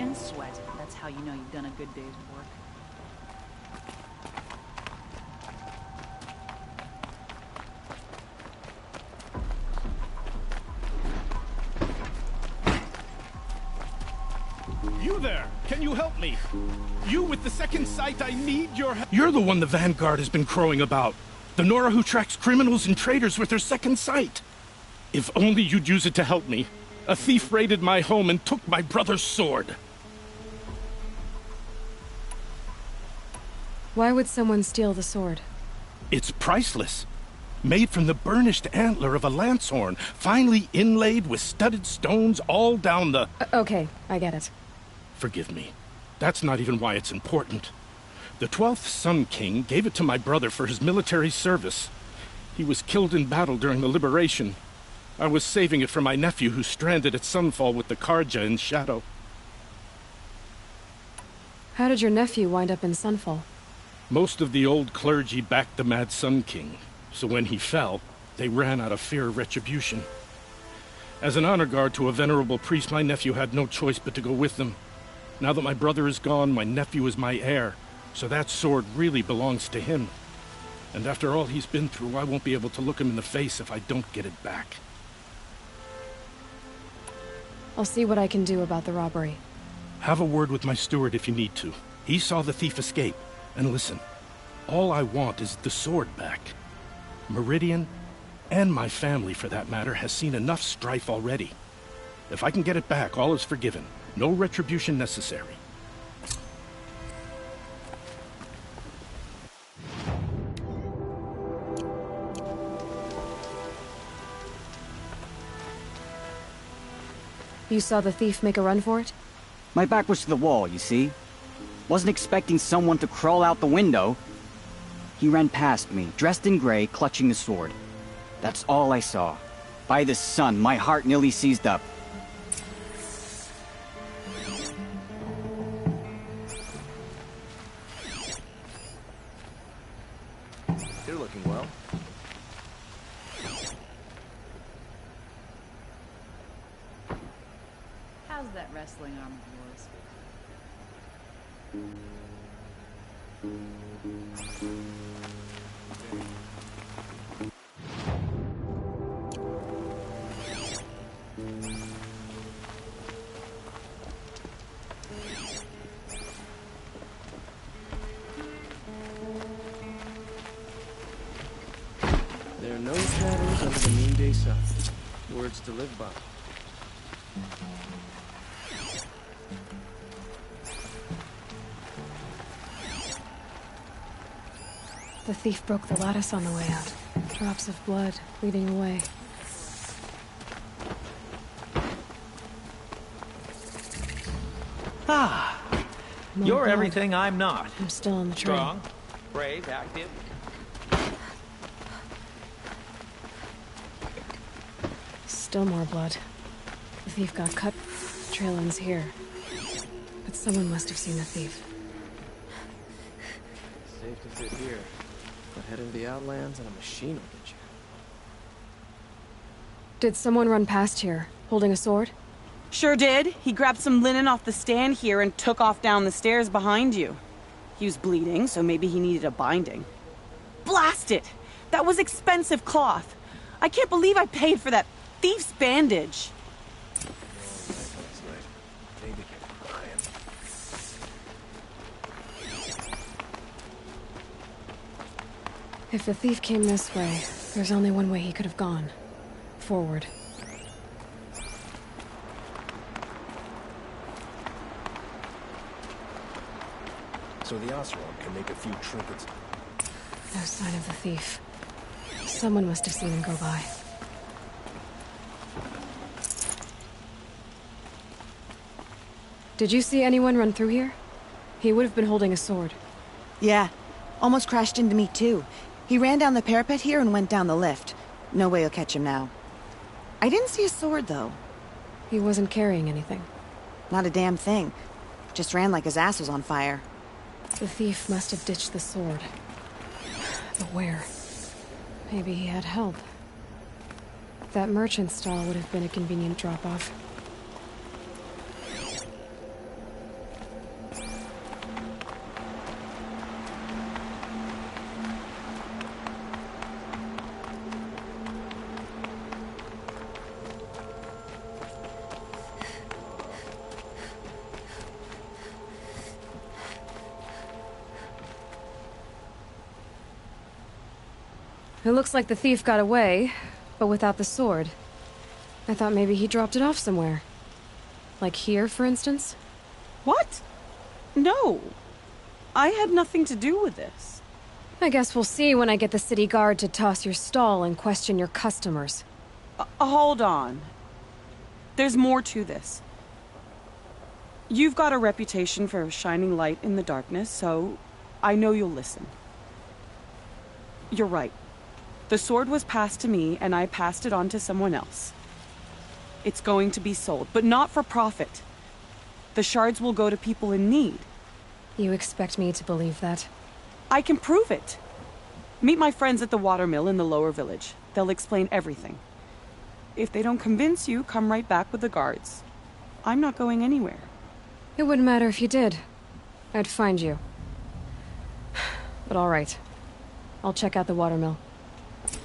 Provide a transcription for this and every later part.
and sweat. That's how you know you've done a good day's work. You there! Can you help me? You with the second sight, I need your help. You're the one the Vanguard has been crowing about. The Nora who tracks criminals and traitors with her second sight. If only you'd use it to help me. A thief raided my home and took my brother's sword. Why would someone steal the sword? It's priceless. Made from the burnished antler of a lancehorn, finely inlaid with studded stones all down the... Okay, I get it. Forgive me. That's not even why it's important. The 12th Sun King gave it to my brother for his military service. He was killed in battle during the liberation. I was saving it for my nephew who's stranded at Sunfall with the Karja in Shadow. How did your nephew wind up in Sunfall? Most of the old clergy backed the Mad Sun King, so when he fell, they ran out of fear of retribution. As an honor guard to a venerable priest, my nephew had no choice but to go with them. Now that my brother is gone, my nephew is my heir, so that sword really belongs to him. And after all he's been through, I won't be able to look him in the face if I don't get it back. I'll see what I can do about the robbery. Have a word with my steward if you need to. He saw the thief escape. And listen, all I want is the sword back. Meridian, and my family for that matter, has seen enough strife already. If I can get it back, all is forgiven. No retribution necessary. You saw the thief make a run for it? My back was to the wall, you see. Wasn't expecting someone to crawl out the window. He ran past me, dressed in gray, clutching the sword. That's all I saw. By the sun, my heart nearly seized up. You're looking well. How's that wrestling arm of yours? There are no shadows under the noonday sun. Words to live by. The thief broke the lattice on the way out. Drops of blood leading away. Ah, My you're God. everything I'm not. I'm still on the train. Strong, brave, active. Still more blood. The thief got cut. The trail ends here. But someone must have seen the thief. Safe to fit here. But head into the Outlands and a machine will get you. Did someone run past here, holding a sword? Sure did. He grabbed some linen off the stand here and took off down the stairs behind you. He was bleeding, so maybe he needed a binding. Blast it! That was expensive cloth. I can't believe I paid for that thief's bandage. Last night, maybe crying. If the thief came this way, there's only one way he could have gone. Forward. So the Oseram can make a few trinkets. No sign of the thief. Someone must have seen him go by. Did you see anyone run through here? He would have been holding a sword. Yeah, almost crashed into me too. He ran down the parapet here and went down the lift. No way you'll catch him now. I didn't see a sword though. He wasn't carrying anything. Not a damn thing. Just ran like his ass was on fire. The thief must have ditched the sword. But where? Maybe he had help. That merchant stall would have been a convenient drop-off. It looks like the thief got away, but without the sword. I thought maybe he dropped it off somewhere. Like here, for instance? What? No. I had nothing to do with this. I guess we'll see when I get the city guard to toss your stall and question your customers. Hold on. There's more to this. You've got a reputation for shining light in the darkness, so I know you'll listen. You're right. The sword was passed to me, and I passed it on to someone else. It's going to be sold, but not for profit. The shards will go to people in need. You expect me to believe that? I can prove it. Meet my friends at the watermill in the lower village. They'll explain everything. If they don't convince you, come right back with the guards. I'm not going anywhere. It wouldn't matter if you did. I'd find you. But all right. I'll check out the watermill.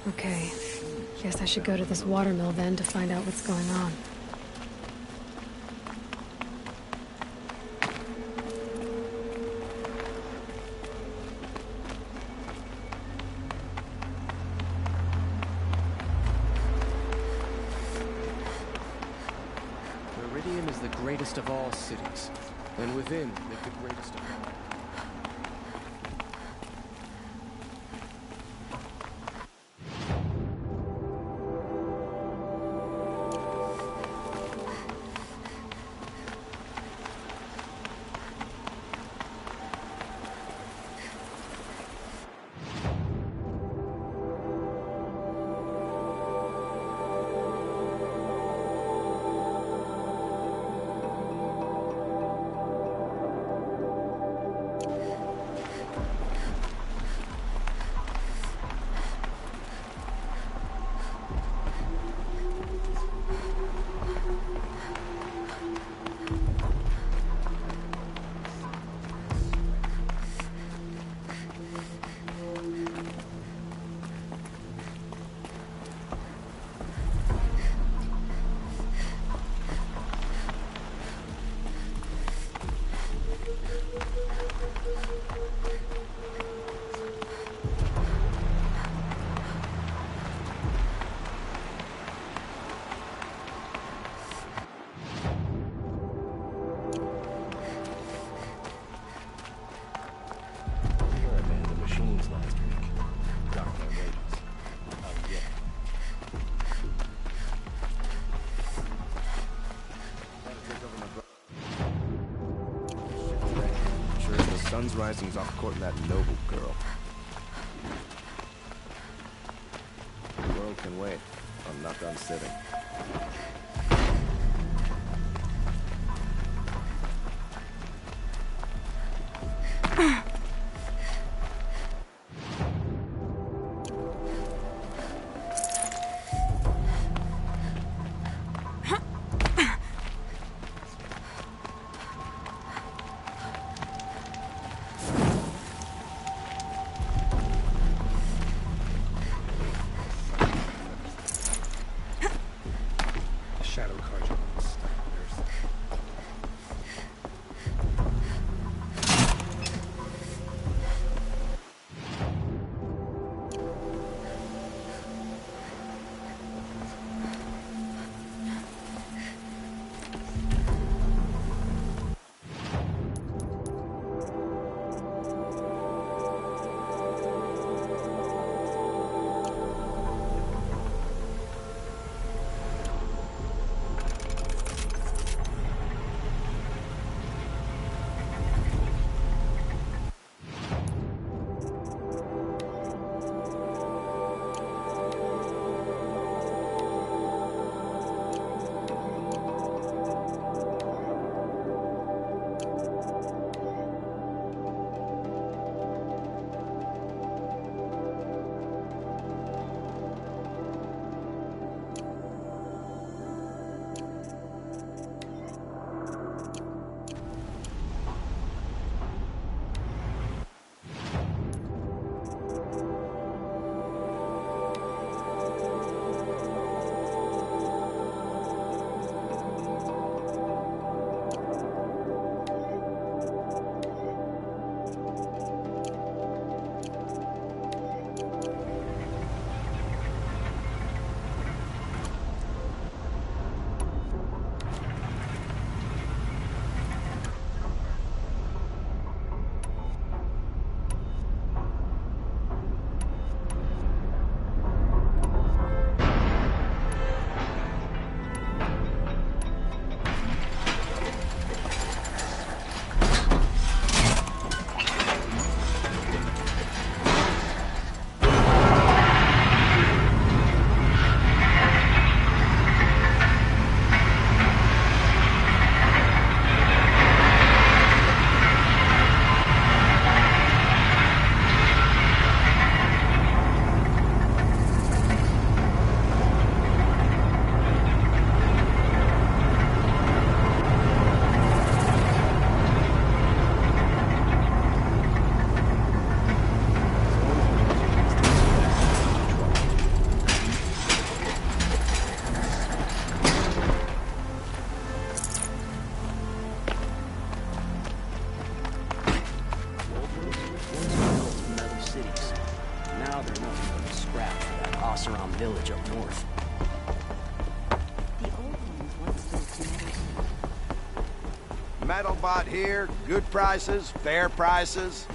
Okay. Guess I should go to this watermill then to find out what's going on. Meridian is the greatest of all cities, and within live the greatest of all. Sun's rising's off court that noble girl. The world can wait. I'm not done sitting. much up north. The old ones once built metal. Metal bought here, good prices, fair prices.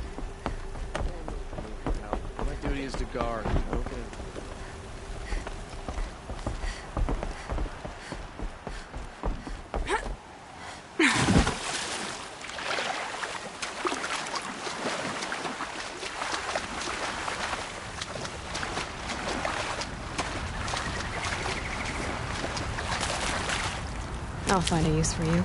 My duty is to guard, okay? I'll find a use for you.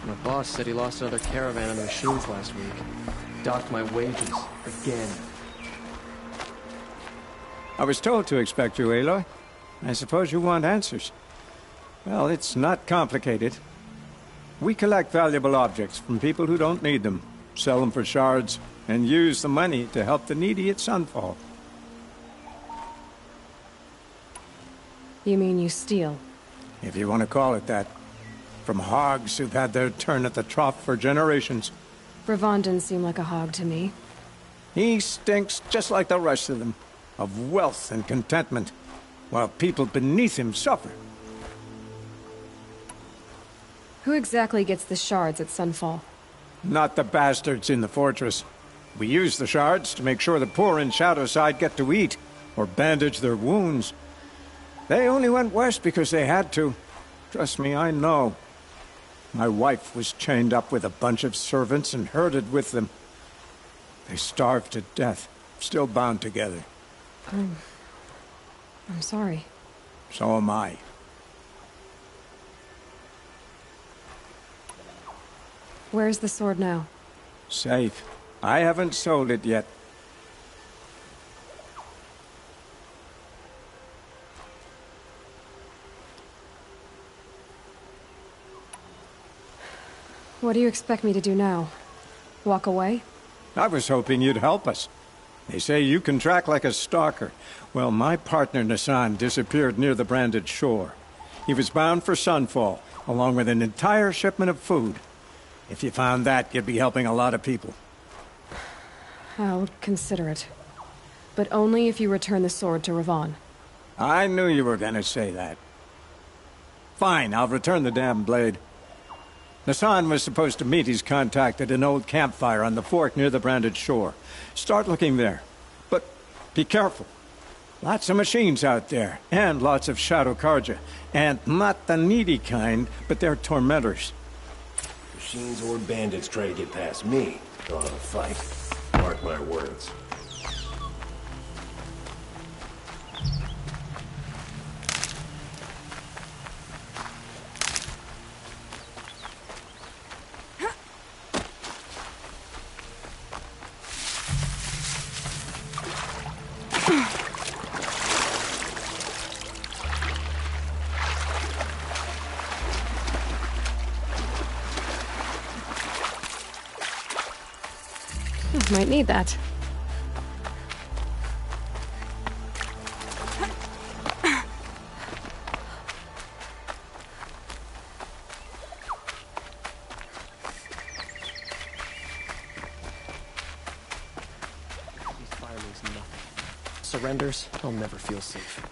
My boss said he lost another caravan of machines last week. Docked my wages. Again. I was told to expect you, Aloy. I suppose you want answers. Well, it's not complicated. We collect valuable objects from people who don't need them, sell them for shards, and use the money to help the needy at Sunfall. You mean you steal? If you want to call it that. From hogs who've had their turn at the trough for generations. Ravon didn't seem like a hog to me. He stinks just like the rest of them, of wealth and contentment, while people beneath him suffer. Who exactly gets the shards at Sunfall? Not the bastards in the fortress. We use the shards to make sure the poor in Shadowside get to eat, or bandage their wounds. They only went west because they had to. Trust me, I know. My wife was chained up with a bunch of servants and herded with them. They starved to death, still bound together. I'm sorry. So am I. Where's the sword now? Safe. I haven't sold it yet. What do you expect me to do now? Walk away? I was hoping you'd help us. They say you can track like a stalker. Well, my partner Nassan disappeared near the branded shore. He was bound for Sunfall, along with an entire shipment of food. If you found that, you'd be helping a lot of people. I'll consider it. But only if you return the sword to Ravon. I knew you were gonna say that. Fine, I'll return the damn blade. Nassan was supposed to meet his contact at an old campfire on the fork near the branded shore. Start looking there. But be careful. Lots of machines out there, and lots of Shadow Karja. And not the needy kind, but they're tormentors. Machines or bandits try to get past me. They'll have a fight. Mark my words. Might need that. These fire means nothing. Surrenders, I'll never feel safe.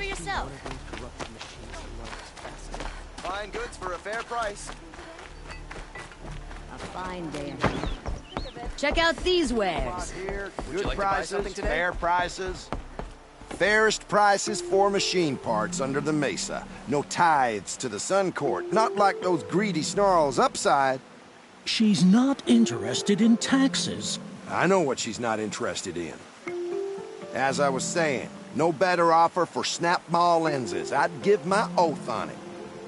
for yourself. Fine goods for a fair price. A fine day. Check out these wares. Here, Would you good like to buy prices, something today? fair prices. Fairest prices for machine parts under the mesa. No tithes to the Sun Court. Not like those greedy snarls upside. She's not interested in taxes. I know what she's not interested in. As I was saying, no better offer for snap mall lenses. I'd give my oath on it.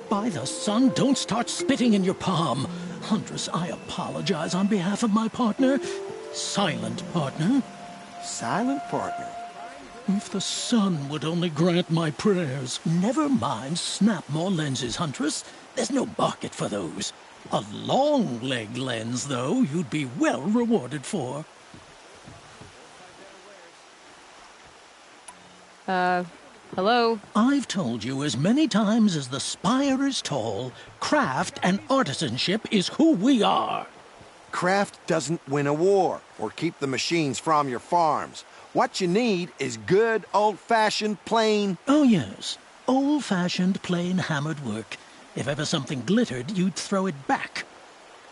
By the sun, don't start spitting in your palm. Huntress, I apologize on behalf of my partner. Silent partner. Silent partner? If the sun would only grant my prayers. Never mind snap more lenses, Huntress. There's no market for those. A long leg lens, though, you'd be well rewarded for. Hello? I've told you as many times as the spire is tall, craft and artisanship is who we are. Craft doesn't win a war or keep the machines from your farms. What you need is good, old-fashioned, plain... Oh, yes. Old-fashioned, plain hammered work. If ever something glittered, you'd throw it back.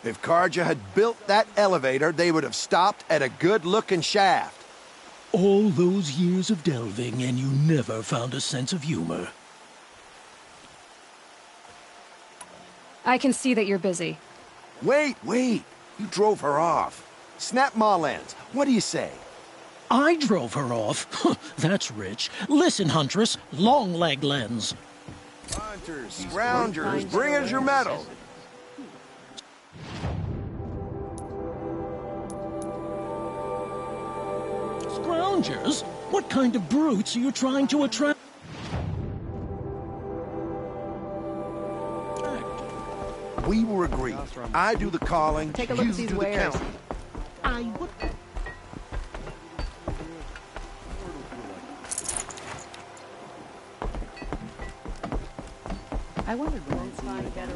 If Karja had built that elevator, they would have stopped at a good-looking shaft. All those years of delving, and you never found a sense of humor. I can see that you're busy. Wait. You drove her off. Snap my lens. What do you say? I drove her off? That's rich. Listen, Huntress, long leg lens. Hunters, scroungers, bring us your medal. Scroungers? What kind of brutes are you trying to attract? We were agreed. I do the calling, Take a look you at these do the wares. counting. I would... I wondered when I'd see you again.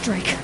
Drake.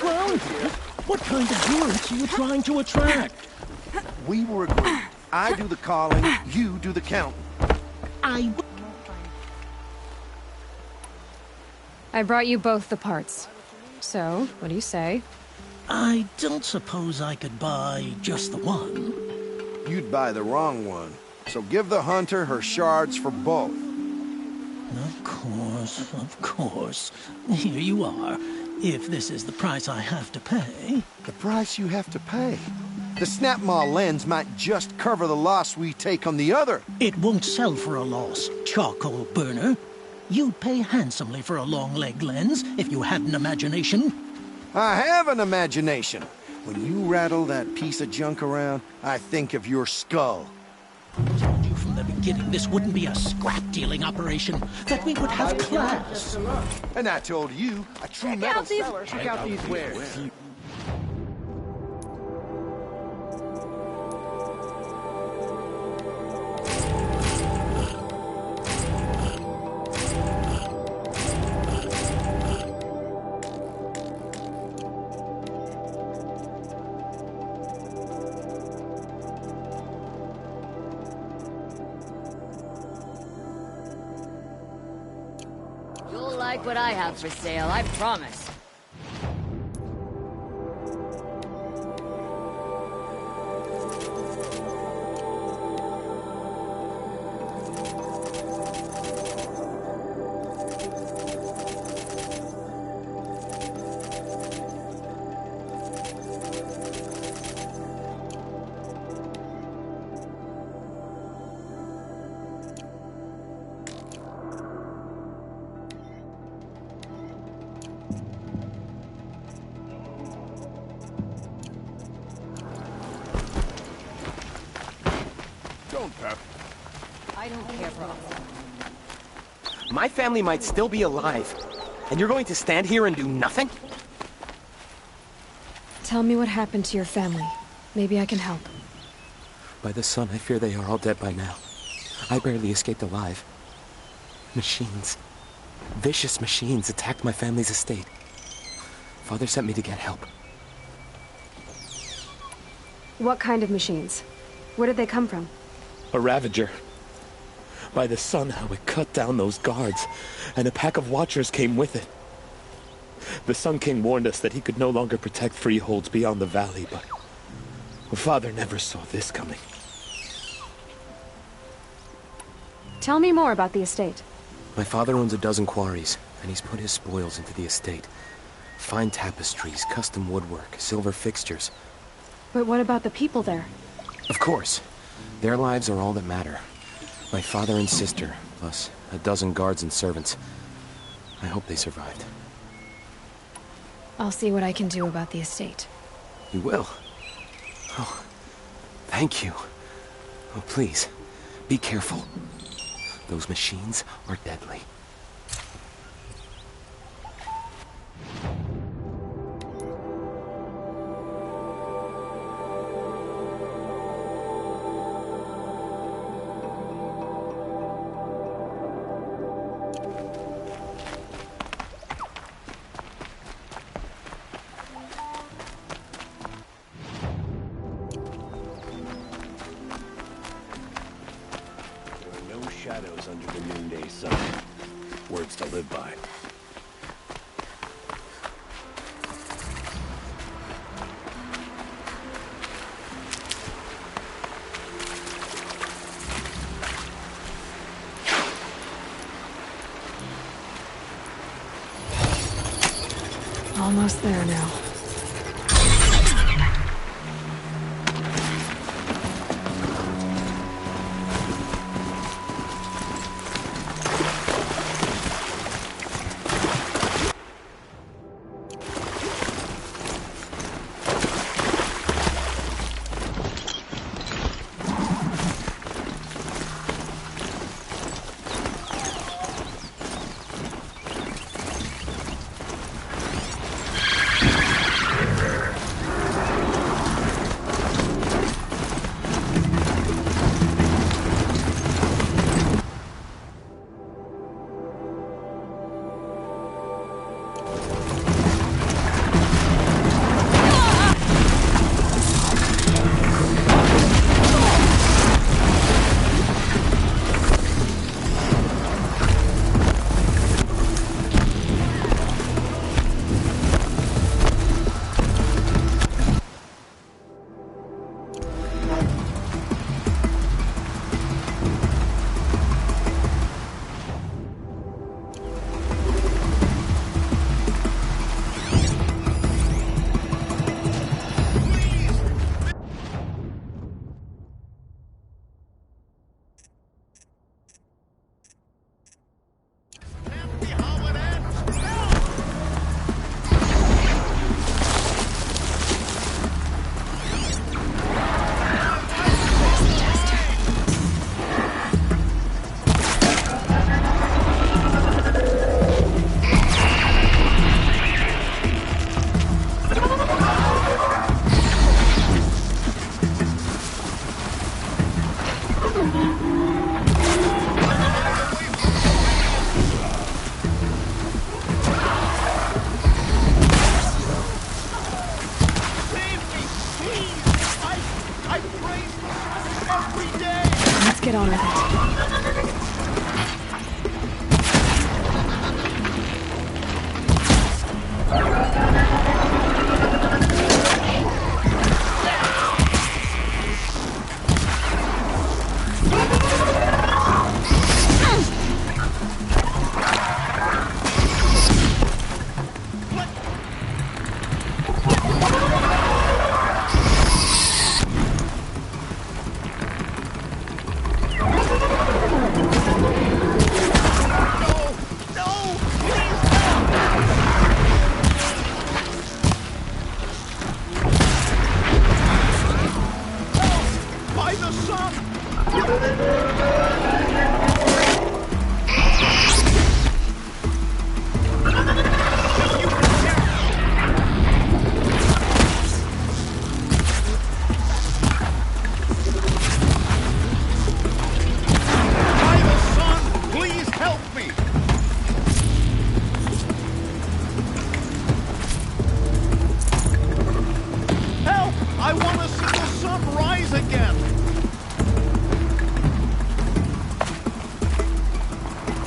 Well, what kind of tourists are you trying to attract? We were agreed. I do the calling, you do the counting. I brought you both the parts. So, what do you say? I don't suppose I could buy just the one. You'd buy the wrong one. So give the hunter her shards for both. Of course. Here you are. If this is the price I have to pay. The price you have to pay? The snap-maw lens might just cover the loss we take on the other. It won't sell for a loss, charcoal burner. You'd pay handsomely for a long-leg lens if you had an imagination. I have an imagination. When you rattle that piece of junk around, I think of your skull. I told you from the beginning this wouldn't be a scrap-dealing operation, that we would have class. And I told you, a true metal seller. Check out these wares. You'll like what I have for sale, I promise. I don't care for all. My family might still be alive, and you're going to stand here and do nothing? Tell me what happened to your family. Maybe I can help. By the sun, I fear they are all dead by now. I barely escaped alive. Machines. Vicious machines attacked my family's estate. Father sent me to get help. What kind of machines? Where did they come from? A Ravager. By the sun, how it cut down those guards, and a pack of watchers came with it. The Sun King warned us that he could no longer protect freeholds beyond the valley, but Father never saw this coming. Tell me more about the estate. My father owns a dozen quarries, and he's put his spoils into the estate. Fine tapestries, custom woodwork, silver fixtures. But what about the people there? Of course. Their lives are all that matter. My father and sister, plus a dozen guards and servants. I hope they survived. I'll see what I can do about the estate. You will? Oh, thank you. Oh, please, be careful. Those machines are deadly. Shadows under the noonday sun. Words to live by. Almost there now.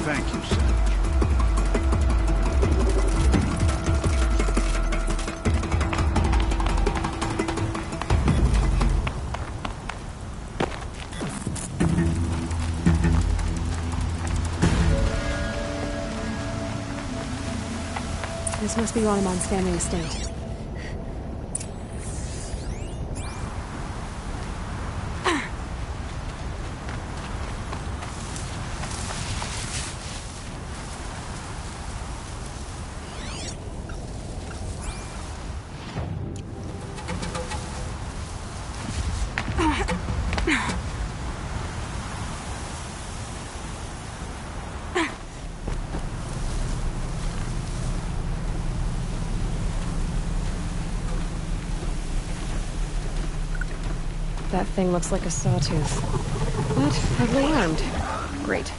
Thank you, Savage. This must be Ronamon's family estate. That thing looks like a sawtooth, but heavily armed. Great.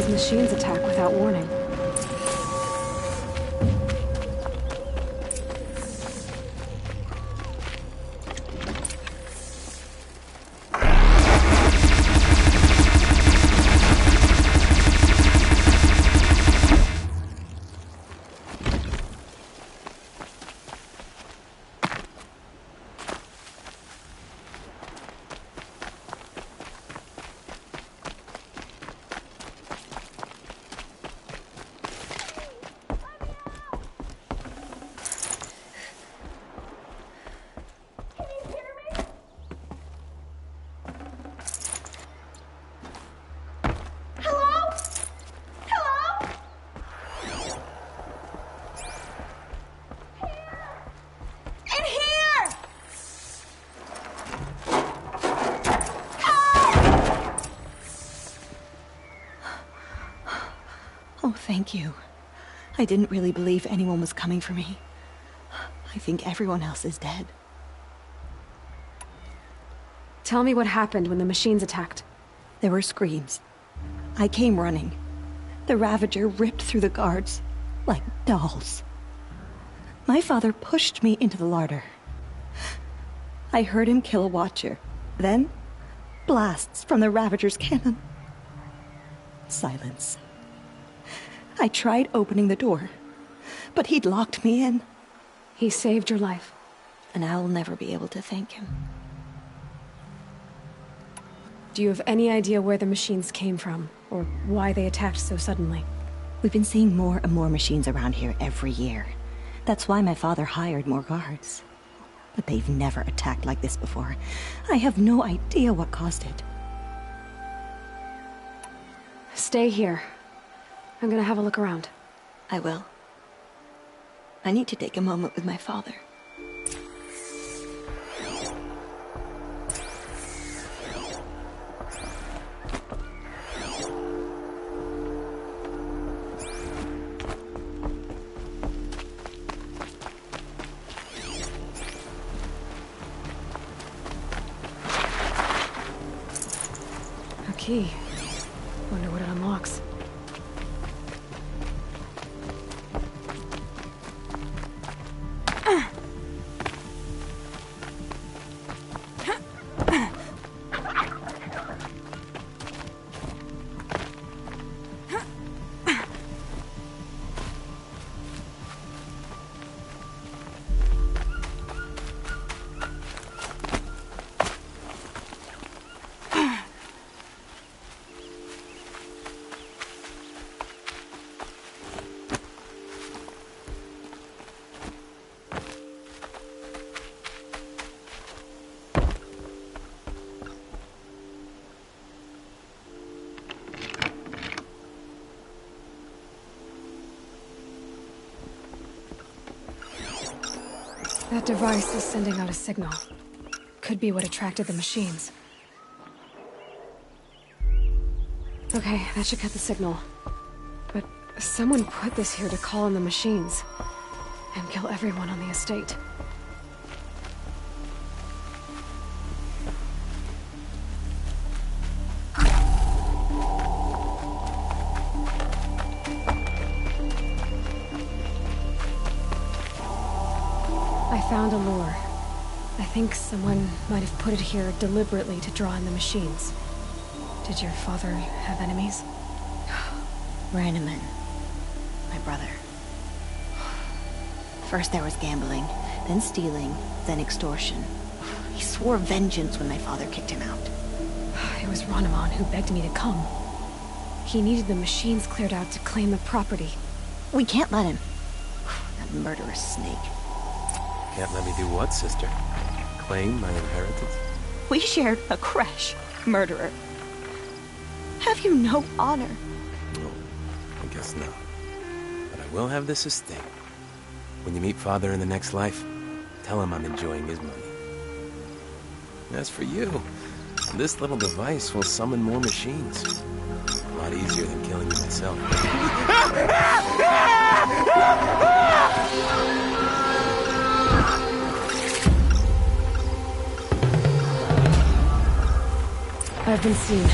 Machines attack without warning. Thank you. I didn't really believe anyone was coming for me. I think everyone else is dead. Tell me what happened when the machines attacked. There were screams. I came running. The Ravager ripped through the guards like dolls. My father pushed me into the larder. I heard him kill a watcher. Then, blasts from the Ravager's cannon. Silence. I tried opening the door, but he'd locked me in. He saved your life. And I'll never be able to thank him. Do you have any idea where the machines came from, or why they attacked so suddenly? We've been seeing more and more machines around here every year. That's why my father hired more guards. But they've never attacked like this before. I have no idea what caused it. Stay here. I'm gonna have a look around. I will. I need to take a moment with my father. A key. Wonder what it unlocks. That device is sending out a signal. Could be what attracted the machines. Okay, that should cut the signal. But someone put this here to call in the machines. And kill everyone on the estate. I found a lure. I think someone might have put it here deliberately to draw in the machines. Did your father have enemies? Rainaman. My brother. First there was gambling, then stealing, then extortion. He swore vengeance when my father kicked him out. It was Rainaman who begged me to come. He needed the machines cleared out to claim the property. We can't let him. That murderous snake. Can't let me do what, sister? Claim my inheritance? We shared a crash, murderer. Have you no honor? No, I guess not. But I will have this estate. When you meet Father in the next life, tell him I'm enjoying his money. As for you, this little device will summon more machines. A lot easier than killing you myself. I've been seen.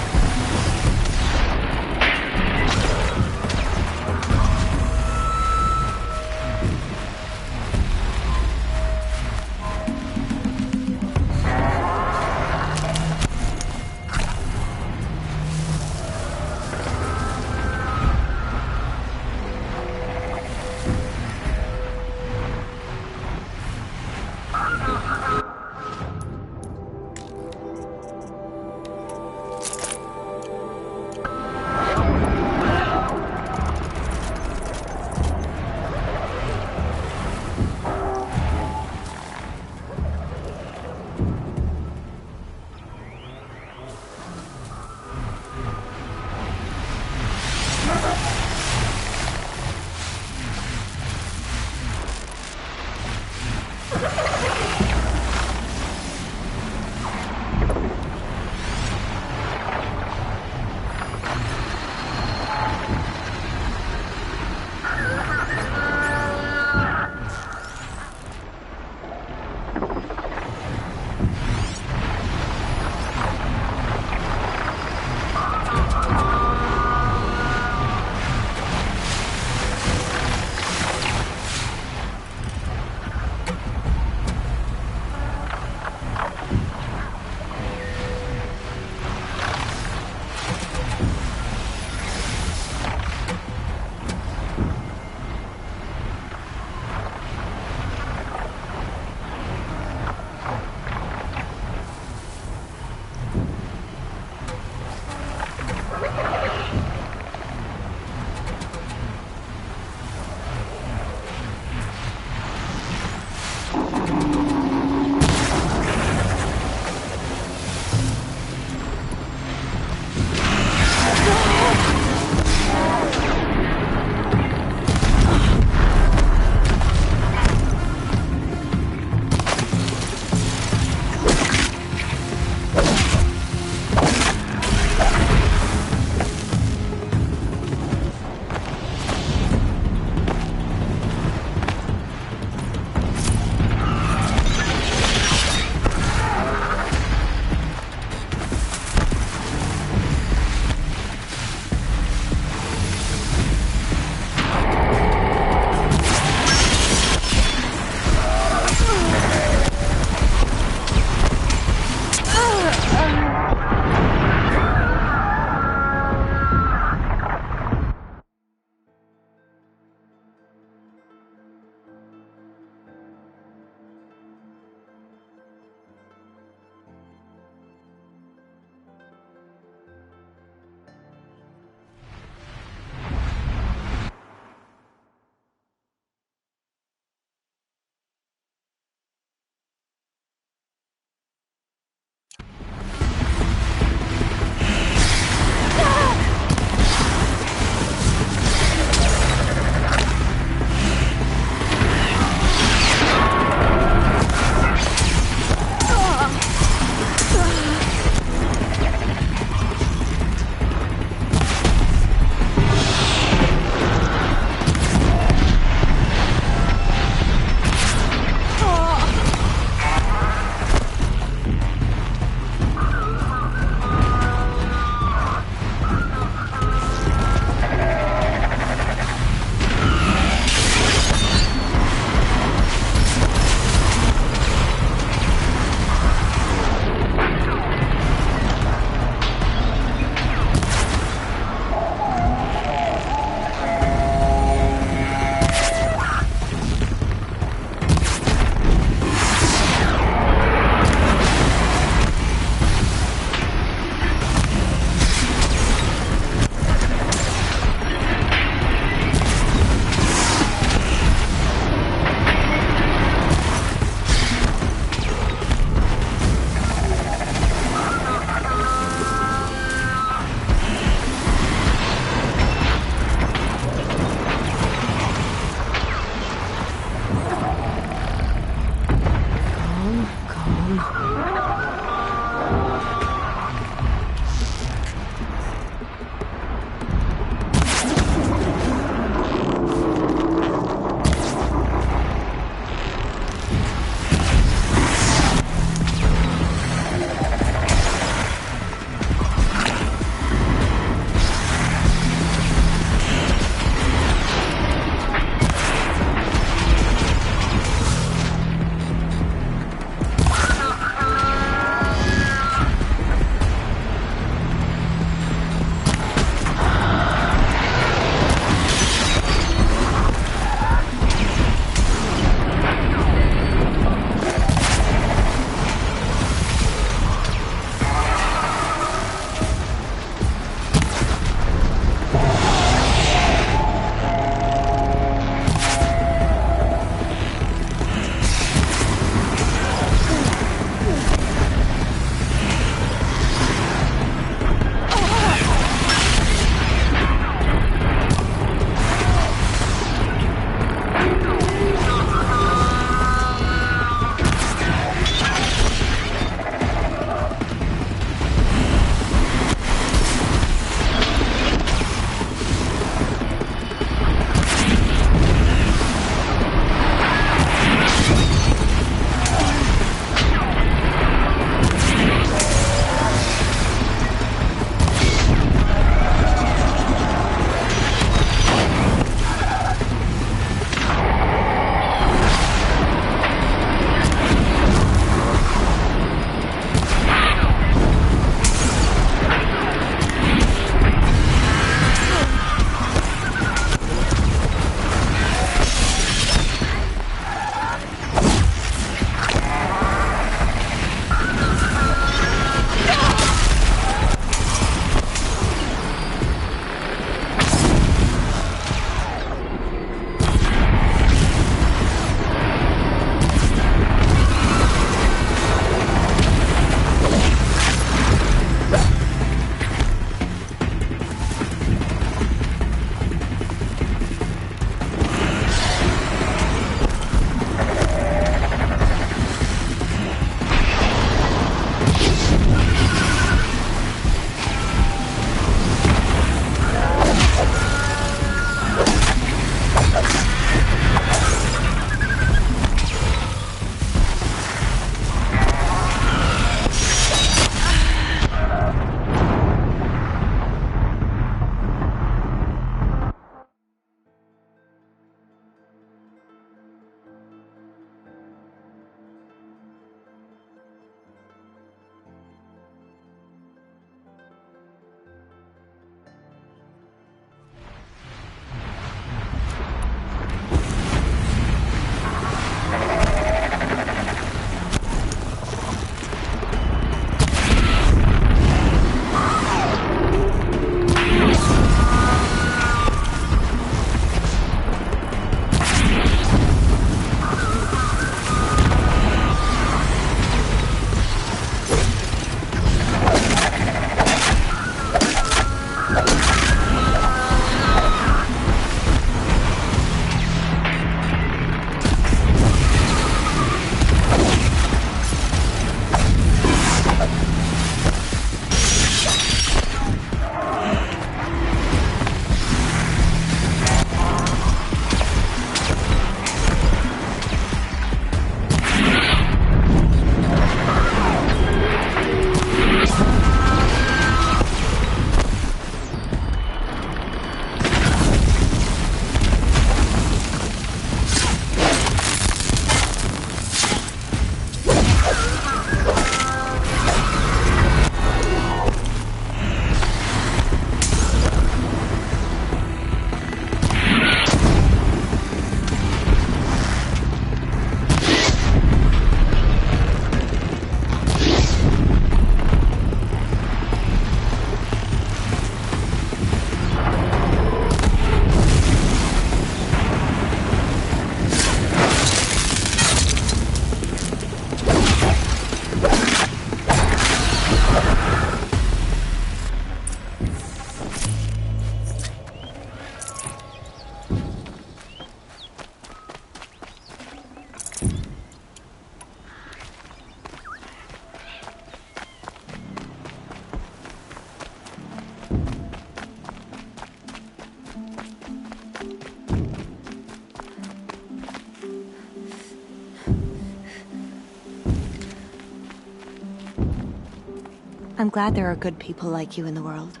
I'm glad there are good people like you in the world.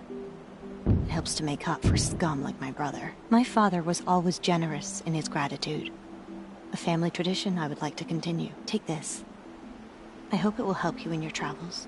It helps to make up for scum like my brother. My father was always generous in his gratitude. A family tradition I would like to continue. Take this. I hope it will help you in your travels.